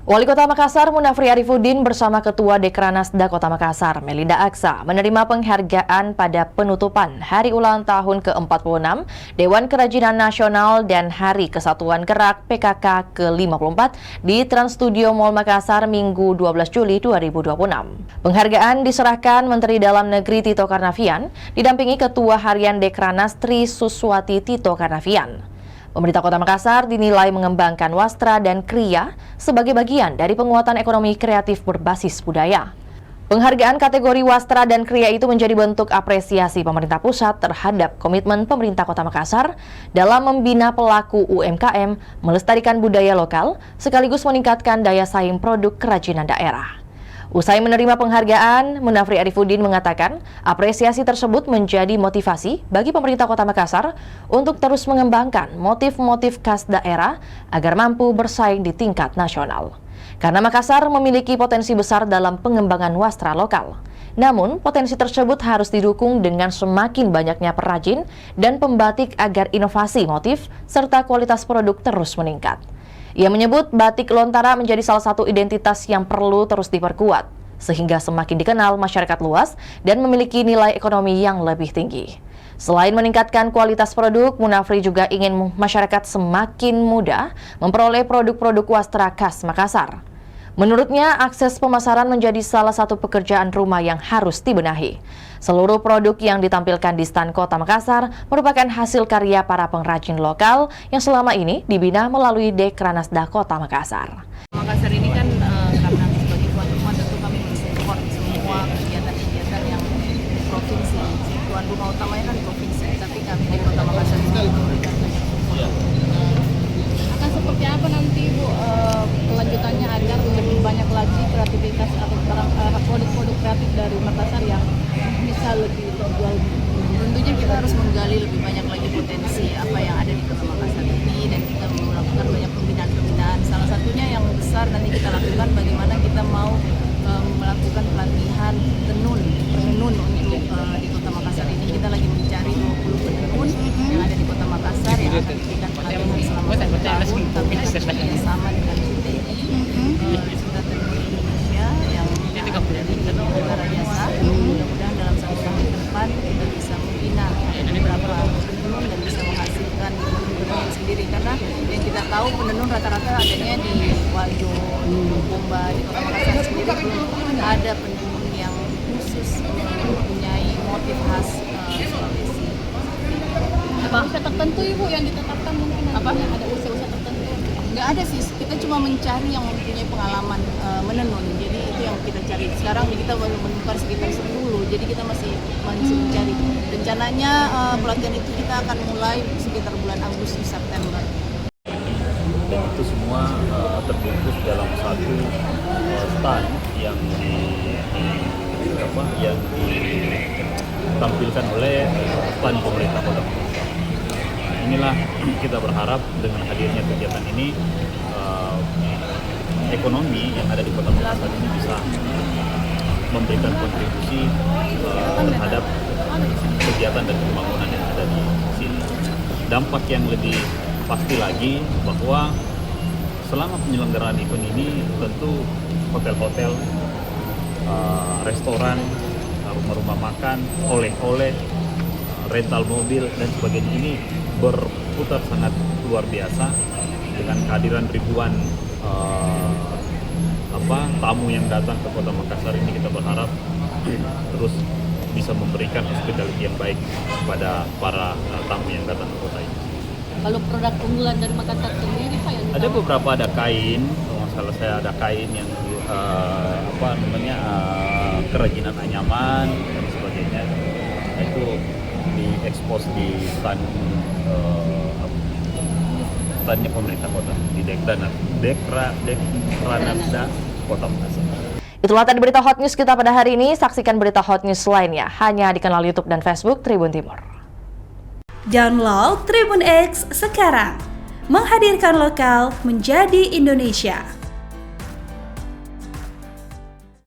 Wali Kota Makassar Munafri Arifudin bersama Ketua Dekranasda Kota Makassar Melinda Aksa menerima penghargaan pada penutupan Hari Ulang Tahun ke-46 Dewan Kerajinan Nasional dan Hari Kesatuan Gerak PKK ke-54 di Trans Studio Mall Makassar Minggu 12 Juli 2026. Penghargaan diserahkan Menteri Dalam Negeri Tito Karnavian didampingi Ketua Harian Dekranas Tri Suswati Tito Karnavian. Pemerintah Kota Makassar dinilai mengembangkan wastra dan kriya sebagai bagian dari penguatan ekonomi kreatif berbasis budaya. Penghargaan kategori wastra dan kriya itu menjadi bentuk apresiasi pemerintah pusat terhadap komitmen pemerintah Kota Makassar dalam membina pelaku UMKM, melestarikan budaya lokal, sekaligus meningkatkan daya saing produk kerajinan daerah. Usai menerima penghargaan, Munafri Arifudin mengatakan apresiasi tersebut menjadi motivasi bagi pemerintah Kota Makassar untuk terus mengembangkan motif-motif khas daerah agar mampu bersaing di tingkat nasional. Karena Makassar memiliki potensi besar dalam pengembangan wastra lokal. Namun, potensi tersebut harus didukung dengan semakin banyaknya perajin dan pembatik agar inovasi motif serta kualitas produk terus meningkat. Ia menyebut batik Lontara menjadi salah satu identitas yang perlu terus diperkuat, sehingga semakin dikenal masyarakat luas dan memiliki nilai ekonomi yang lebih tinggi. Selain meningkatkan kualitas produk, Munafri juga ingin masyarakat semakin mudah memperoleh produk-produk wastra khas Makassar. Menurutnya, akses pemasaran menjadi salah satu pekerjaan rumah yang harus dibenahi. Seluruh produk yang ditampilkan di stan Kota Makassar merupakan hasil karya para pengrajin lokal yang selama ini dibina melalui Dekranasda Kota Makassar. Makassar ini kan karena sebagai tuan rumah tentu kami mensupport semua kegiatan-kegiatan yang di provinsi. Tuan rumah utamanya kan provinsi, tapi kami di Kota Makassar ini memberikan banyak support. Akan seperti apa nanti Bu kelanjutannya agar lebih banyak lagi kreativitas atau produk-produk kreatif dari Makassar yang bisa lebih terjual? Tentunya kita harus menggali lebih banyak lagi potensi apa yang ada di Kota Makassar ini dan kita melakukan banyak pembinaan-pembinaan. Salah satunya yang besar nanti kita lakukan bagaimana kita mau melakukan pelatihan penenun untuk di Kota Makassar ini. Kita lagi mencari 20 penenun yang ada di Kota Makassar yang akan diberikan pelatihan selama 1 tahun. Kami bersama dengan UTI, Institut Tenun Indonesia yang dari negara jasa. Mudah-mudahan dalam 1 tahun ke depan kita bisa membina beberapa penenun dan bisa menghasilkan penenun sendiri, karena yang kita tahu penenun rata-rata adanya di Wajo, di Bomba, di Kota Makassar sendiri belum ada penenun yang khusus mempunyai motif khas Sulawesi. Ada usia tertentu Ibu yang ditetapkan mungkin ada usia-usia tertentu? Nggak ada sih, kita cuma mencari yang mempunyai pengalaman menenun, jadi itu yang kita cari. Sekarang kita baru menemukan sekitar 10, jadi kita masih mencari. Rencananya pelatihan itu kita akan mulai sekitar bulan Agustus September. Dan itu semua terbungkus dalam satu stand yang ditampilkan oleh stand pemerintah Kota Makassar. Inilah kita berharap dengan hadirnya kegiatan ini ekonomi yang ada di Kota Makassar ini bisa memberikan kontribusi terhadap kegiatan dan pembangunan yang ada di sini. Dampak yang lebih pasti lagi bahwa selama penyelenggaraan event ini tentu hotel-hotel, restoran, rumah-rumah makan, oleh-oleh, rental mobil dan sebagainya ini berputar sangat luar biasa dengan kehadiran ribuan tamu yang datang ke Kota Makassar ini. Kita berharap terus bisa memberikan hospitality yang baik kepada para tamu yang datang ke kota ini. Kalau produk unggulan dari Makassar sendiri Pak yang ada beberapa, ada kain, kalau salah saya ada kain yang kerajinan anyaman dan sebagainya. Itu diekspos di standnya pemerintah kota di Dekranasda Kota Makassar. Itulah tadi berita Hot News kita pada hari ini. Saksikan berita Hot News lainnya hanya di kanal YouTube dan Facebook Tribun Timur. Download Tribun X sekarang, menghadirkan lokal menjadi Indonesia.